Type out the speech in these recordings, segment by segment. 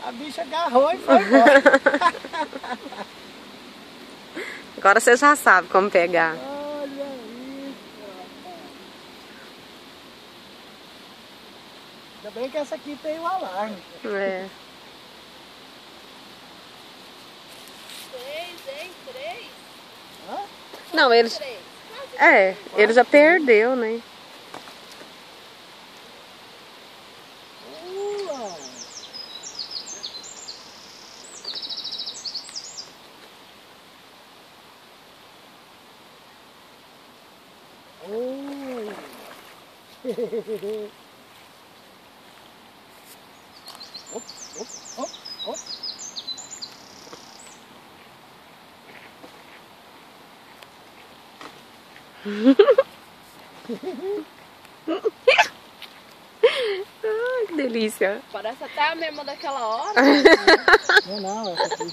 A bicha agarrou e foi embora. Agora você já sabe como pegar. Olha isso, rapaz. Ainda bem que essa aqui tem o alarme. É. 3. Hã? Não, eles... 3. É, ele já perdeu, né? Ua. Oi. Op, op, op, op. Ai, que delícia. Parece até a mesma daquela hora. Não, essa aqui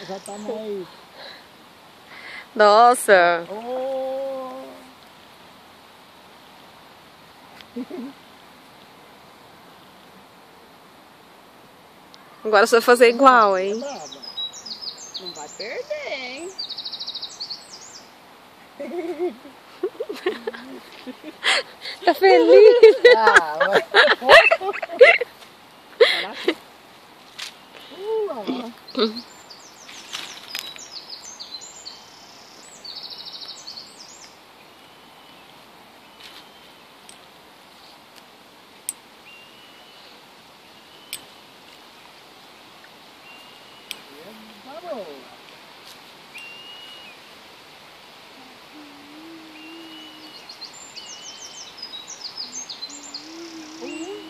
já tá mais... Nossa. Oh. Agora você vai fazer igual, É hein? brava. Não vai perder, hein? Tá feliz? Ah, vai. Tá bom.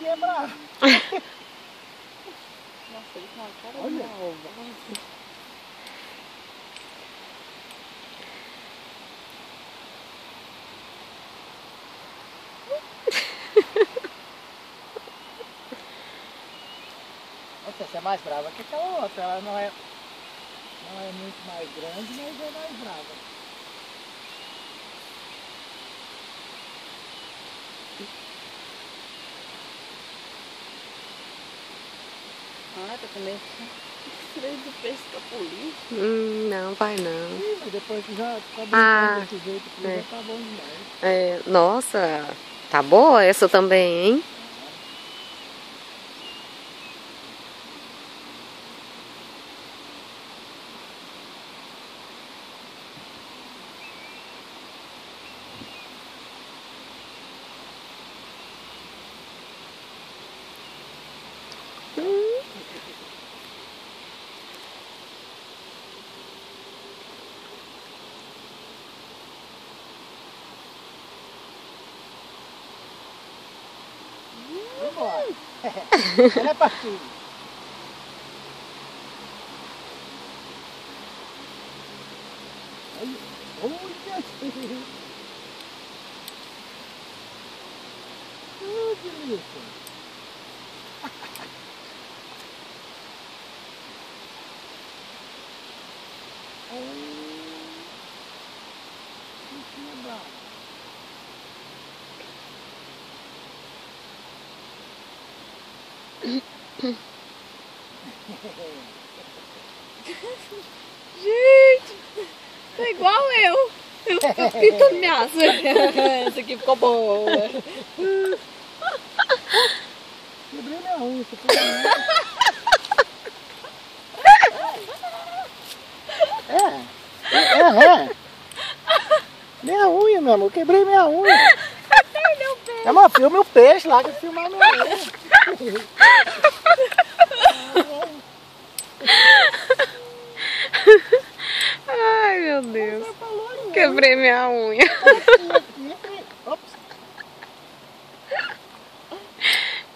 É bravo. Nossa, ele tá uma cara Olha. de malvado. Nossa, essa é mais brava que aquela outra. Ela não é muito mais grande, mas é mais brava. Ah, tá comendo três do peixe capulim. Não, vai não. Ih, mas depois que já tá Ah, brincando desse jeito aqui, é. já tá bom demais. É, nossa, tá boa essa também, hein? Vambora. Ela é partiu. Olha. Que delícia. Bichinha brava. Gente, tá igual eu. Eu tô pintando minha asa. Essa aqui ficou boa. Quebrei minha unha, você foi minha. Minha unha, meu amor, quebrei minha unha. É uma filme o peixe lá que filmar minha unha. Ai, meu Deus. Quebrei minha unha. Ops.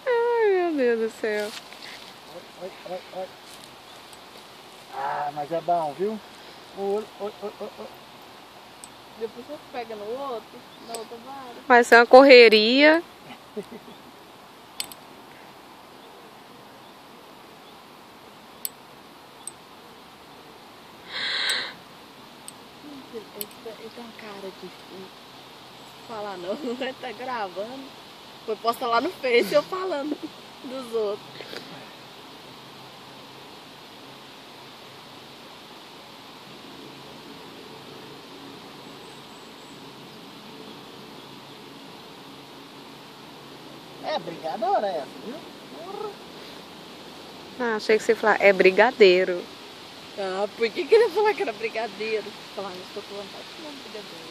Ai, meu Deus do céu. Oi. Ah, mas é bom, viu? Oi. Depois você pega no outro, na outra vara. Vai ser uma correria. Ele tem uma cara de falar não, ele tá gravando. Foi postar lá no Face eu falando dos outros. É brigadora essa, viu? Porra. Ah, achei que você ia falar, é brigadeiro. Ah, por que ele ia falar que era brigadeiro? Falar, não estou com vontade de comer brigadeiro.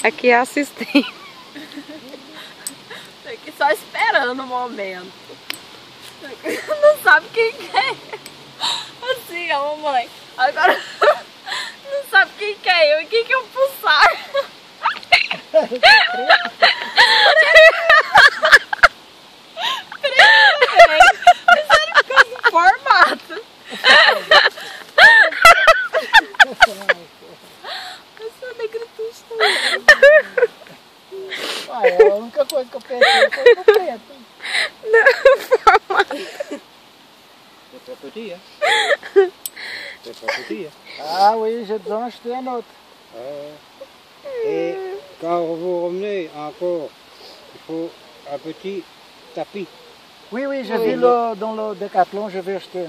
Aqui é a assistente. Tô aqui só esperando o momento. Não sabe quem é. Assim, a mamãe. Agora não sabe quem que é eu e quem que é o pulsar. Formato. Essa negritude também. Uai, a única coisa que eu pensei foi no preto. C'est pas petit, hein? C'est pas petit, hein? Ah oui, j'ai besoin d'acheter un autre. Et quand vous revenez encore, il faut un petit tapis. Oui, oui, j'ai vu dans le Décathlon, je vais acheter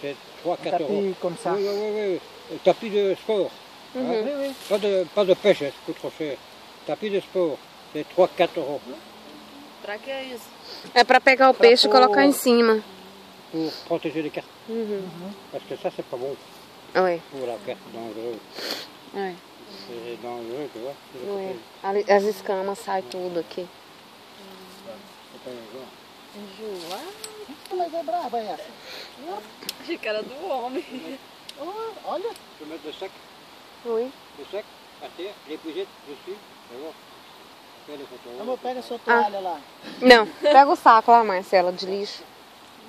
C'est un 3-4 euros. tapis comme ça. Oui, oui, oui, oui. Un tapis de sport. Oui, oui. Pas de pêche, ça coûte trop cher. Tapis de sport, c'est 3-4 euros. Pra que é isso? É pra pegar o peixe e colocar em cima. Pour protéger les cartes. Uhum. Parce que ça, c'est pas bon Oi. pour la carte dangereuse. Oi. C'est dangereux, tu vois. C'est le Oi. côté. As escamas saem tudo aqui. C'est pas grave. Enjoar? Mas é brava essa. Achei que era do homem. Oh, olha. Je vais mettre Oi. le sac à terre, l'épuisette dessus, et voir. Fais les photos. Amor, pega a sua toalha lá. Não, pega o saco lá, Marcela, de lixo.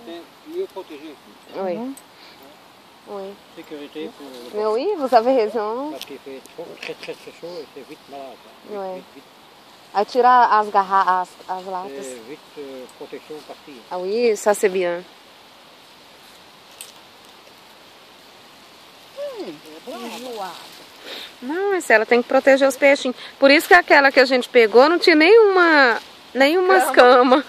C'est mieux protégé. Oi. Oi. Sécurité pour le Meu, oui, vous avez raison. parce qu'il fait trop, très chaud et c'est vite malade. Vite, Ouais. vite, vite. Aí tira as garrafas, as latas. C'est vite protection partie. Ah oui, ça c'est bien. Enjoado. Não, Marcela, tem que proteger os peixinhos. Por isso que aquela que a gente pegou não tinha nenhuma escama.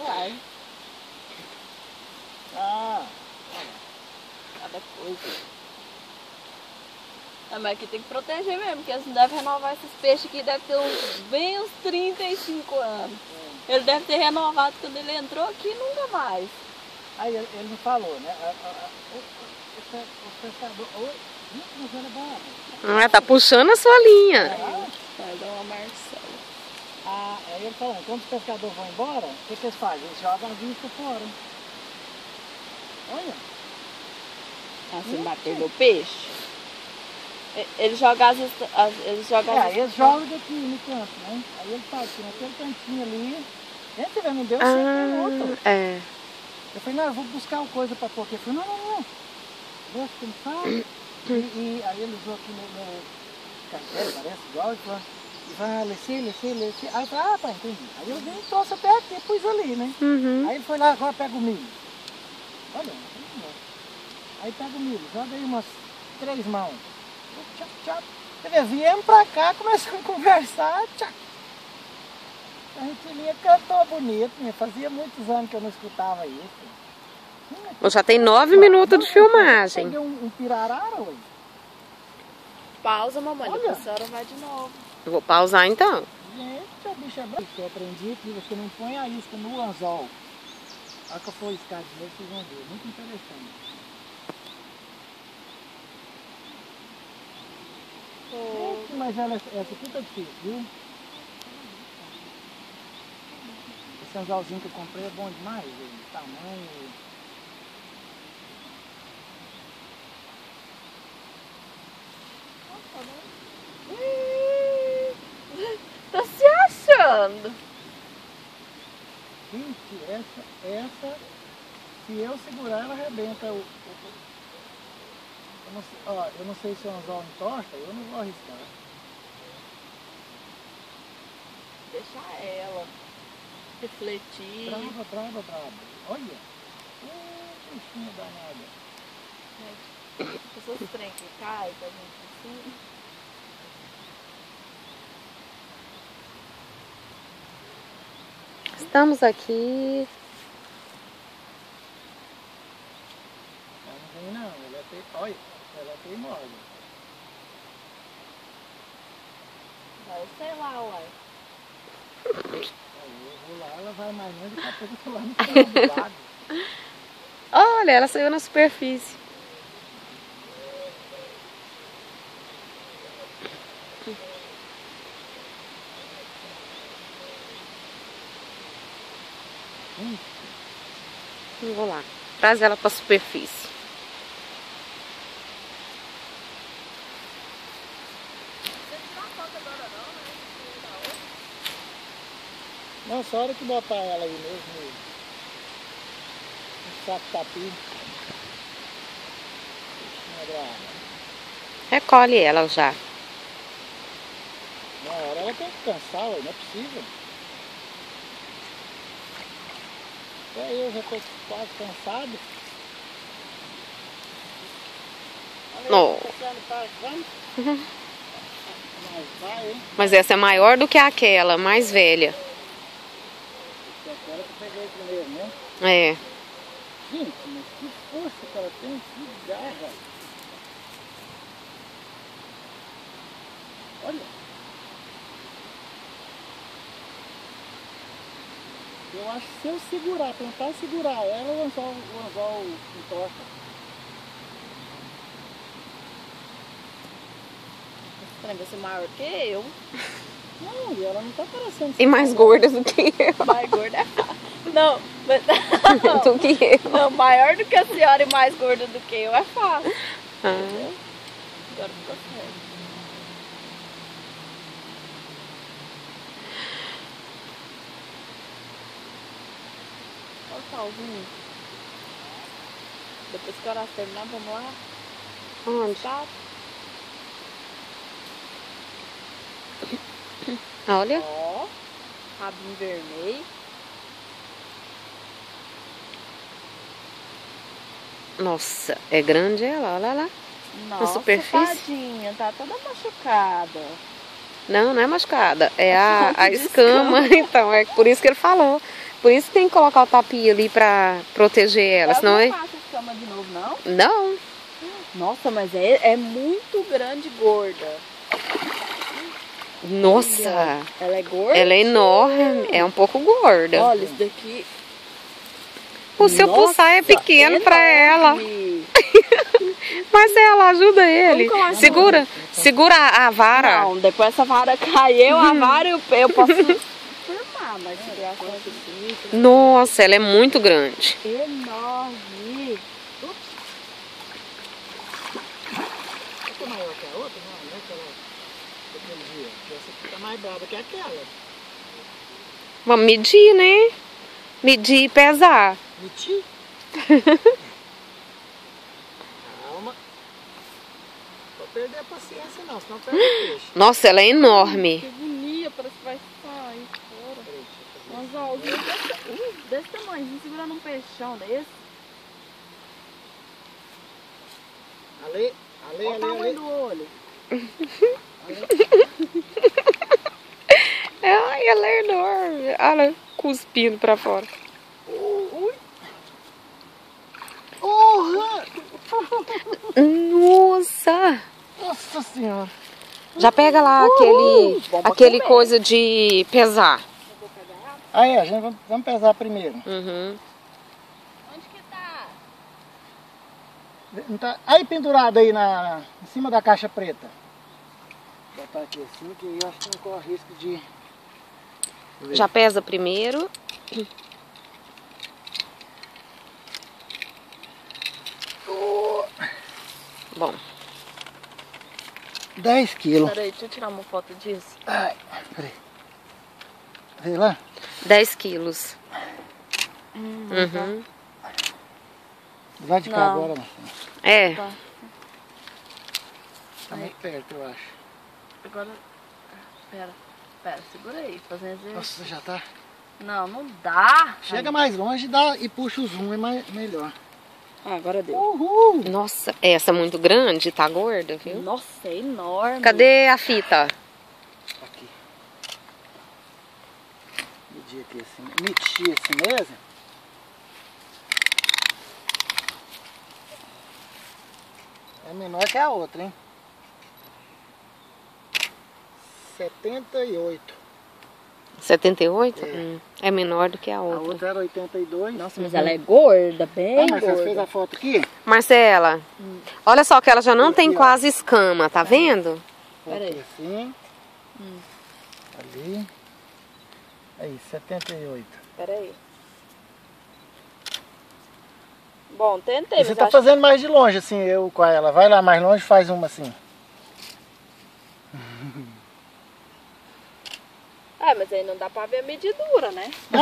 Ai, Ah, cada coisa. Ah, mas aqui tem que proteger mesmo, porque eles não devem renovar esses peixes aqui, deve ter bem uns 35 anos. Ele deve ter renovado quando ele entrou aqui nunca mais. aí ele me falou, né? O pescador. Oi, mas ela é brava. Ah, tá puxando a sua linha. Vai dar uma Marcela. Ah, aí ele falou, quando os pescadores vão embora, o que eles fazem? Eles jogam a vista fora. Olha. Ah, você bateu no peixe? Ele joga eles jogam É, eles jogam daqui no canto, né? Aí ele faz assim, naquele cantinho ali. Gente, velho, não deu 5 minutos. É. Eu falei, não, eu vou buscar uma coisa pra pôr aqui. Ele falou, não. Deixa que ele faz. E aí ele usou aqui no cartel, parece igual, e falou, vai, laissez. Aí eu falei, tá, entendi. Aí eu vim e trouxe até aqui e pus ali, né? Uhum. Aí ele foi lá, agora pega o milho. Olha, aí pega o milho, joga aí umas 3 mãos. Tchau. Quer ver, viemos pra cá, começamos a conversar, tchau. A gente cantou bonito, né? Fazia muitos anos que eu não escutava isso. Já tem 9 minutos de filmagem. Peguei um pirarara hoje. Pausa, mamãe, Olha. depois a senhora vai de novo. Eu vou pausar então. Gente, a bicha é brava. Eu aprendi que você não põe a isca no anzol. A hora que eu for iscar de novo, vocês vão ver. Muito interessante. Gente, mas essa aqui tá difícil, viu? Esse anzolzinho que eu comprei é bom demais, o tamanho. Tá se achando. Gente, essa, se eu segurar, ela arrebenta eu não sei se o anzol entorta, eu não vou arriscar. Deixa ela refletir. Brava. Olha. Peixinho danado. Pessoas trem que cai pra gente assim. Estamos aqui. Ela não vem não, ela é olha, ela é teimosa. Sei lá, uai. Eu vou lá, ela vai mais longe, daqui a pouco eu tô lá no final do lago. Olha, ela saiu na superfície. Vou lá. Traz ela para a superfície. Não, só a hora que botar ela aí mesmo, no saco tapinho. Recolhe ela já. Na hora ela tem que cansar, ué, não é possível. Até eu já tô quase cansado. Não. Mas vai, hein? Mas essa é maior do que aquela, mais velha. Aquela que eu peguei primeiro, né? É. Gente, mas que força que ela tem, que garra. Olha. Eu acho que se eu segurar, tentar segurar ela, o anzol entorta. Vai ser maior que eu. Não, e ela não tá parecendo... E mais gorda do que eu. Mais gorda é fácil. Não, mas... Do que eu. Não, maior do que a senhora e mais gorda do que eu é fácil. Ah. Agora ficou certo. Olha o salzinho. Depois que a hora terminar, vamos lá. Onde? Tá? Olha. Ó, rabinho vermelho. Nossa, é grande ela, olha lá. Nossa, superfície? tadinha, tá toda machucada. Não, não é machucada. É a escama. Então, é por isso que ele falou. Por isso que tem que colocar o tapinha ali pra proteger ela. Senão não é. passa escama de novo, não? Não. Nossa, mas é muito grande e gorda. Nossa. Ela é gorda? Ela é enorme. É um pouco gorda. Olha, isso daqui... O seu pulsar é pequeno pra ela. enorme. Mas ela ajuda ele. Como que eu Segura. Segura a vara. Não, depois essa vara caiu, a vara eu posso firmar, mas segurar com essa aqui. Nossa, ela é muito grande. Enorme. Essa é maior que a outra? Não, não é aquela daquele dia. Essa aqui tá mais brava que aquela. Vamos medir, né? Medir e pesar. Meti? Calma. Não vou perder a paciência não, senão perde o peixe. Nossa, ela é enorme. Que bonita, parece que vai sair fora. Peraí, deixa eu fazer Um anzolzinho desse tamanhozinho, segurando um peixão desse. Ale, Olha o tamanho do olho. Ai, ela é enorme. Olha, cuspindo pra fora. Ui! Porra! Nossa! Nossa senhora! Já pega lá aquele coisa de pesar. Aí, a gente vamos pesar primeiro. Uhum. Onde que tá? Não tá... Aí pendurado aí em cima da caixa preta. Vou botar aqui assim, que eu acho que não corre risco de... Já pesa primeiro. Bom. 10 quilos. Peraí, deixa eu tirar uma foto disso. Ai, peraí. Vê lá. 10 quilos. Uhum. Vai de cá Não. agora, moça. É. Tá. Tá muito perto, eu acho. Agora... Pera, segura aí. Fazendo exercício. Nossa, já tá. Não, não dá. Chega mais longe dá, e puxa o zoom, é melhor. Ah, agora deu. Uhul! Nossa, essa é muito grande, tá gorda, viu? Nossa, é enorme. Cadê a fita? Aqui. medir aqui assim, medir assim mesmo. É menor que a outra, hein? 78. 78? É. É menor do que a A outra. outra era 82. Nossa, mas ela é gorda, bem Ah, mas você fez gorda. a foto aqui? Marcela, olha só que ela já não tem Aqui, ó. quase escama, tá vendo? Foto Peraí. assim. Ali. Aí, 78. Peraí. Bom, tentei, E você mas tá acho fazendo mais de longe, assim, eu com ela. Vai lá mais longe, faz uma assim. É, mas aí não dá pra ver a medidura, né? Não,